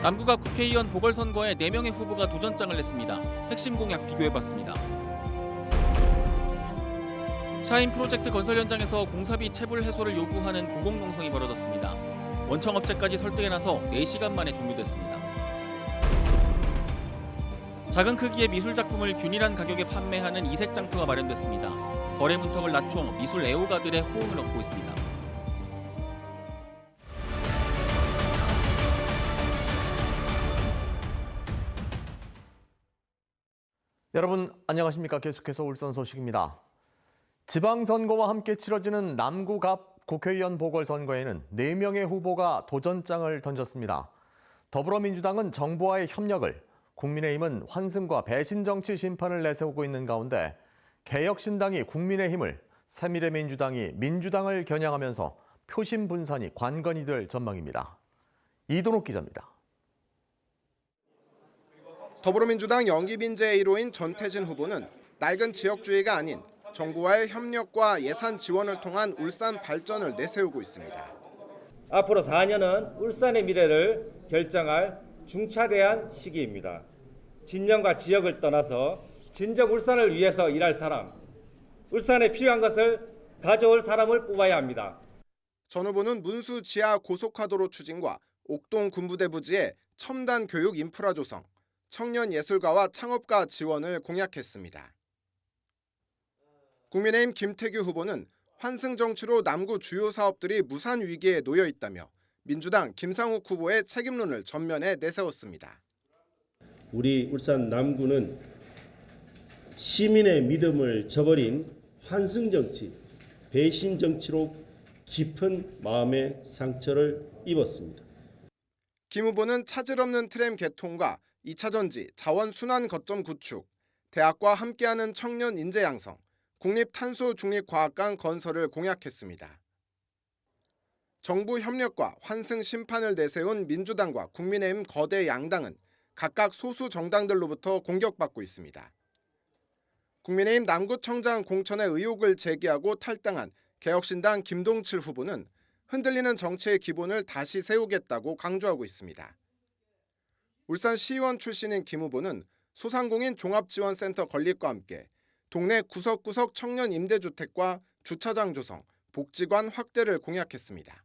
남구갑 국회의원 보궐선거에 4명의 후보가 도전장을 냈습니다. 핵심 공약 비교해봤습니다. 샤인 프로젝트 건설 현장에서 공사비 체불 해소를 요구하는 고공농성이 벌어졌습니다. 원청업체까지 설득에 나서 4시간 만에 종료됐습니다. 작은 크기의 미술 작품을 균일한 가격에 판매하는 이색 장터가 마련됐습니다. 거래 문턱을 낮춰 미술 애호가들의 호응을 얻고 있습니다. 여러분 안녕하십니까? 계속해서 울산 소식입니다. 지방선거와 함께 치러지는 남구갑 국회의원 보궐선거에는 4명의 후보가 도전장을 던졌습니다. 더불어민주당은 정부와의 협력을, 국민의힘은 환승과 배신 정치 심판을 내세우고 있는 가운데 개혁신당이 국민의힘을, 새미래민주당이 민주당을 겨냥하면서 표심 분산이 관건이 될 전망입니다. 이동욱 기자입니다. 더불어민주당 영입인재의 1호인 전태진 후보는 낡은 지역주의가 아닌 정부와의 협력과 예산 지원을 통한 울산 발전을 내세우고 있습니다. 앞으로 4년은 울산의 미래를 결정할 중차대한 시기입니다. 진영과 지역을 떠나서 진정 울산을 위해서 일할 사람, 울산에 필요한 것을 가져올 사람을 뽑아야 합니다. 전 후보는 문수 지하 고속화도로 추진과 옥동 군부대 부지의 첨단 교육 인프라 조성, 청년 예술가와 창업가 지원을 공약했습니다. 국민의힘 김태규 후보는 환승 정치로 남구 주요 사업들이 무산 위기에 놓여 있다며 민주당 김상욱 후보의 책임론을 전면에 내세웠습니다. 우리 울산 남구는 시민의 믿음을 저버린 환승 정치, 배신 정치로 깊은 마음의 상처를 입었습니다. 김 후보는 차질 없는 트램 개통과 2차 전지, 자원 순환 거점 구축, 대학과 함께하는 청년 인재 양성, 국립탄소중립과학관 건설을 공약했습니다. 정부 협력과 환승 심판을 내세운 민주당과 국민의힘 거대 양당은 각각 소수 정당들로부터 공격받고 있습니다. 국민의힘 남구청장 공천의 의혹을 제기하고 탈당한 개혁신당 김동칠 후보는 흔들리는 정치의 기본을 다시 세우겠다고 강조하고 있습니다. 울산시의원 출신인 김 후보는 소상공인 종합지원센터 건립과 함께 동네 구석구석 청년 임대주택과 주차장 조성, 복지관 확대를 공약했습니다.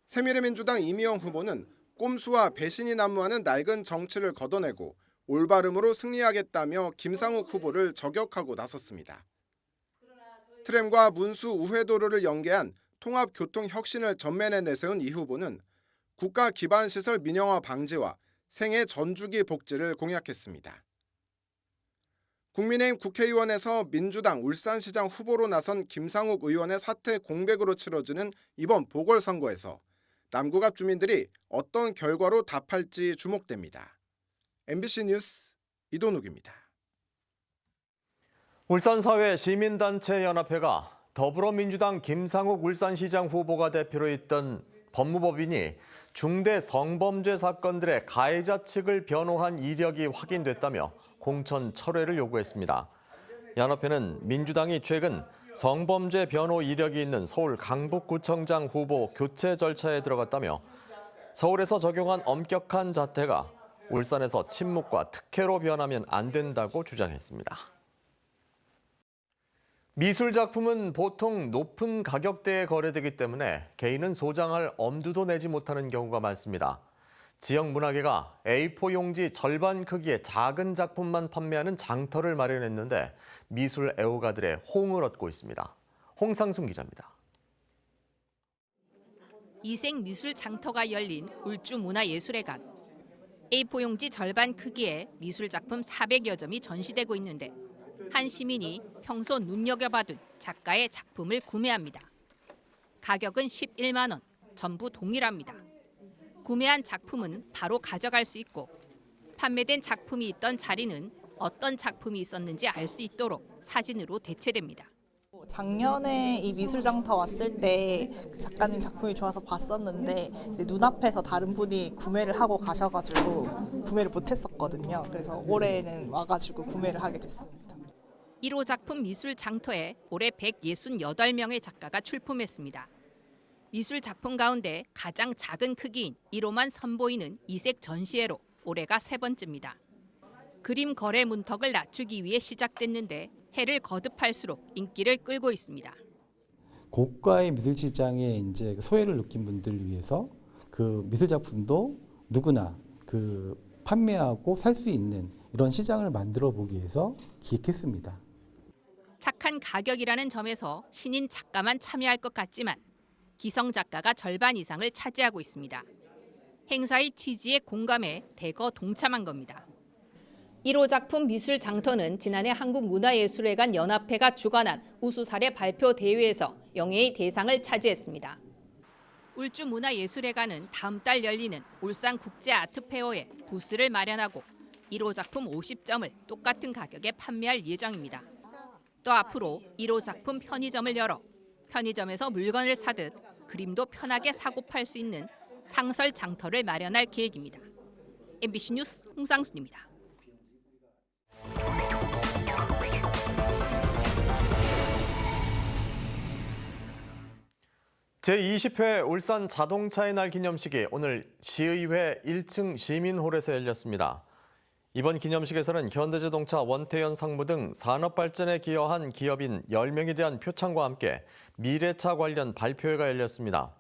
새미래민주당 이미영 후보는 꼼수와 배신이 난무하는 낡은 정치를 걷어내고 올바름으로 승리하겠다며 김상욱 후보를 저격하고 나섰습니다. 트램과 문수 우회도로를 연계한 통합교통혁신을 전면에 내세운 이 후보는 국가 기반시설 민영화 방지와 생애 전주기 복지를 공약했습니다. 국민의힘 국회의원에서 민주당 울산시장 후보로 나선 김상욱 의원의 사퇴 공백으로 치러지는 이번 보궐선거에서 남구갑 주민들이 어떤 결과로 답할지 주목됩니다. MBC 뉴스 이동욱입니다. 울산사회 시민단체연합회가 더불어민주당 김상욱 울산시장 후보가 대표로 있던 법무법인이 중대 성범죄 사건들의 가해자 측을 변호한 이력이 확인됐다며 공천 철회를 요구했습니다. 연합회는 민주당이 최근 성범죄 변호 이력이 있는 서울 강북구청장 후보 교체 절차에 들어갔다며 서울에서 적용한 엄격한 잣대가 울산에서 침묵과 특혜로 변하면 안 된다고 주장했습니다. 미술 작품은 보통 높은 가격대에 거래되기 때문에 개인은 소장할 엄두도 내지 못하는 경우가 많습니다. 지역 문화계가 A4 용지 절반 크기의 작은 작품만 판매하는 장터를 마련했는데 미술 애호가들의 호응을 얻고 있습니다. 홍상순 기자입니다. 이색 미술 장터가 열린 울주문화예술회관. A4 용지 절반 크기의 미술 작품 400여 점이 전시되고 있는데 한 시민이 평소 눈여겨봐둔 작가의 작품을 구매합니다. 가격은 11만 원, 전부 동일합니다. 구매한 작품은 바로 가져갈 수 있고 판매된 작품이 있던 자리는 어떤 작품이 있었는지 알 수 있도록 사진으로 대체됩니다. 작년에 이 미술장터 왔을 때 작가님 작품이 좋아서 봤었는데 눈앞에서 다른 분이 구매를 하고 가셔가지고 구매를 못했었거든요. 그래서 올해는 와가지고 구매를 하게 됐습니다. 1호 작품 미술 장터에 올해 168명의 작가가 출품했습니다. 미술 작품 가운데 가장 작은 크기인 1호만 선보이는 이색 전시회로 올해가 3번째입니다. 그림 거래 문턱을 낮추기 위해 시작됐는데 해를 거듭할수록 인기를 끌고 있습니다. 고가의 미술 시장에 이제 소외를 느낀 분들을 위해서 그 미술 작품도 누구나 그 판매하고 살 수 있는 이런 시장을 만들어 보기 위해서 기획했습니다. 착한 가격이라는 점에서 신인 작가만 참여할 것 같지만 기성 작가가 절반 이상을 차지하고 있습니다. 행사의 취지에 공감해 대거 동참한 겁니다. 1호 작품 미술 장터는 지난해 한국문화예술회관 연합회가 주관한 우수사례 발표 대회에서 영예의 대상을 차지했습니다. 울주문화예술회관은 다음 달 열리는 울산국제아트페어에 부스를 마련하고 1호 작품 50점을 똑같은 가격에 판매할 예정입니다. 또 앞으로 1호 작품 편의점을 열어 편의점에서 물건을 사듯 그림도 편하게 사고 팔 수 있는 상설 장터를 마련할 계획입니다. MBC 뉴스 홍상순입니다. 제20회 울산 자동차의 날 기념식이 오늘 시의회 1층 시민홀에서 열렸습니다. 이번 기념식에서는 현대자동차, 원태현 상무 등 산업발전에 기여한 기업인 10명에 대한 표창과 함께 미래차 관련 발표회가 열렸습니다.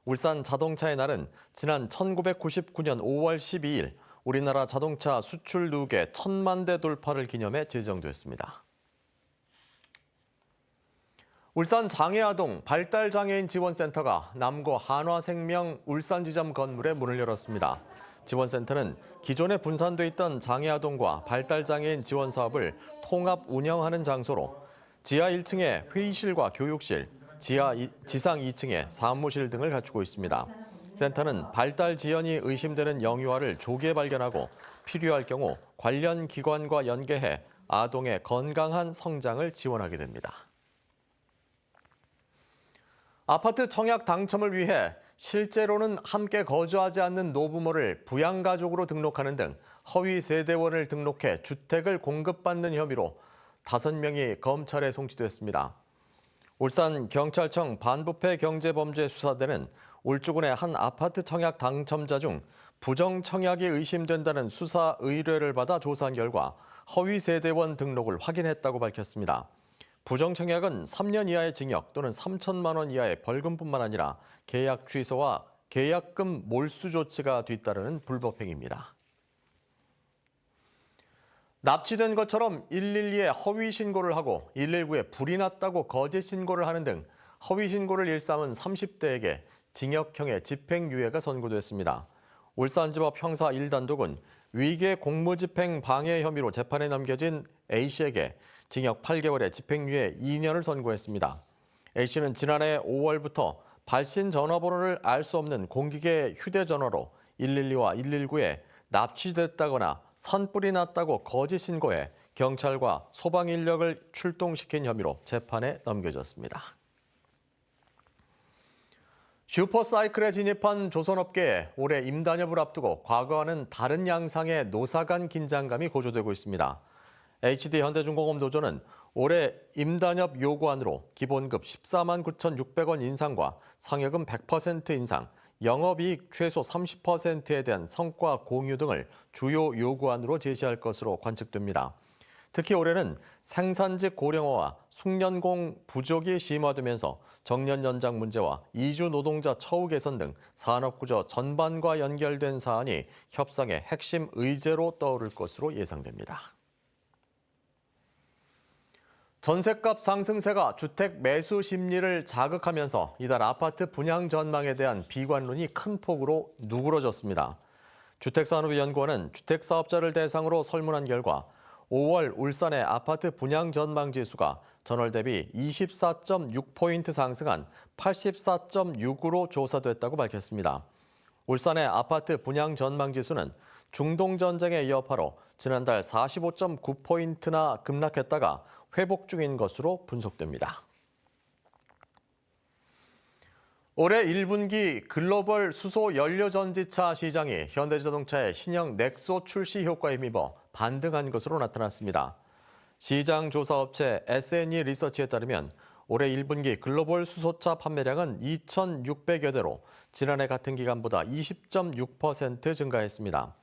울산 자동차의 날은 지난 1999년 5월 12일 우리나라 자동차 수출 누계 1000만 대 돌파를 기념해 제정됐습니다. 울산 장애아동 발달장애인 지원센터가 남구 한화생명 울산지점 건물에 문을 열었습니다. 지원센터는 기존에 분산돼 있던 장애아동과 발달장애인 지원 사업을 통합 운영하는 장소로 지하 1층에 회의실과 교육실, 지상 2층에 사무실 등을 갖추고 있습니다. 센터는 발달 지연이 의심되는 영유아를 조기에 발견하고 필요할 경우 관련 기관과 연계해 아동의 건강한 성장을 지원하게 됩니다. 아파트 청약 당첨을 위해 실제로는 함께 거주하지 않는 노부모를 부양가족으로 등록하는 등 허위 세대원을 등록해 주택을 공급받는 혐의로 5명이 검찰에 송치됐습니다. 울산경찰청 반부패 경제범죄수사대는 울주군의 한 아파트 청약 당첨자 중 부정 청약이 의심된다는 수사 의뢰를 받아 조사한 결과 허위 세대원 등록을 확인했다고 밝혔습니다. 부정 청약은 3년 이하의 징역 또는 3천만 원 이하의 벌금뿐만 아니라 계약 취소와 계약금 몰수 조치가 뒤따르는 불법행위입니다. 납치된 것처럼 112에 허위 신고를 하고 119에 불이 났다고 거짓 신고를 하는 등 허위 신고를 일삼은 30대에게 징역형의 집행유예가 선고됐습니다. 울산지법 형사 1단독은 위계 공무집행 방해 혐의로 재판에 넘겨진 A씨에게 징역 8개월에 집행유예 2년을 선고했습니다. A씨는 지난해 5월부터 발신 전화번호를 알 수 없는 공기계 휴대전화로 112와 119에 납치됐다거나 산불이 났다고 거짓 신고해 경찰과 소방인력을 출동시킨 혐의로 재판에 넘겨졌습니다. 슈퍼사이클에 진입한 조선업계에 올해 임단협을 앞두고 과거와는 다른 양상의 노사 간 긴장감이 고조되고 있습니다. HD현대중공업 노조는 올해 임단협 요구안으로 기본급 14만 9,600원 인상과 상여금 100% 인상, 영업이익 최소 30%에 대한 성과 공유 등을 주요 요구안으로 제시할 것으로 관측됩니다. 특히 올해는 생산직 고령화와 숙련공 부족이 심화되면서 정년 연장 문제와 이주 노동자 처우 개선 등 산업구조 전반과 연결된 사안이 협상의 핵심 의제로 떠오를 것으로 예상됩니다. 전셋값 상승세가 주택 매수 심리를 자극하면서 이달 아파트 분양 전망에 대한 비관론이 큰 폭으로 누그러졌습니다. 주택산업연구원은 주택사업자를 대상으로 설문한 결과 5월 울산의 아파트 분양 전망 지수가 전월 대비 24.6포인트 상승한 84.6으로 조사됐다고 밝혔습니다. 울산의 아파트 분양 전망 지수는 중동 전쟁의 여파로 지난달 45.9포인트나 급락했다가 회복 중인 것으로 분석됩니다. 올해 1분기 글로벌 수소 연료 전지차 시장이 현대자동차의 신형 넥소 출시 효과에 힘입어 반등한 것으로 나타났습니다. 시장 조사업체 S&E 리서치에 따르면 올해 1분기 글로벌 수소차 판매량은 2,600여 대로 지난해 같은 기간보다 20.6% 증가했습니다.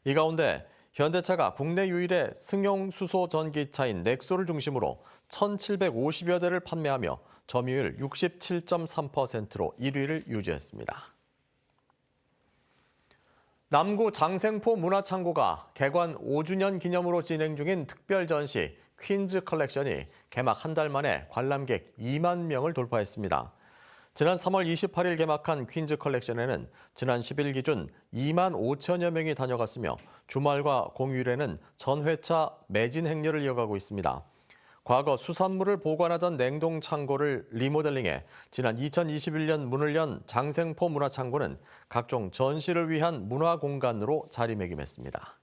이 가운데 현대차가 국내 유일의 승용 수소 전기차인 넥소를 중심으로 1,750여 대를 판매하며 점유율 67.3%로 1위를 유지했습니다. 남구 장생포 문화창고가 개관 5주년 기념으로 진행 중인 특별 전시 퀸즈 컬렉션이 개막 한 달 만에 관람객 2만 명을 돌파했습니다. 지난 3월 28일 개막한 퀸즈 컬렉션에는 지난 10일 기준 2만 5천여 명이 다녀갔으며 주말과 공휴일에는 전회차 매진 행렬을 이어가고 있습니다. 과거 수산물을 보관하던 냉동 창고를 리모델링해 지난 2021년 문을 연 장생포 문화창고는 각종 전시를 위한 문화 공간으로 자리매김했습니다.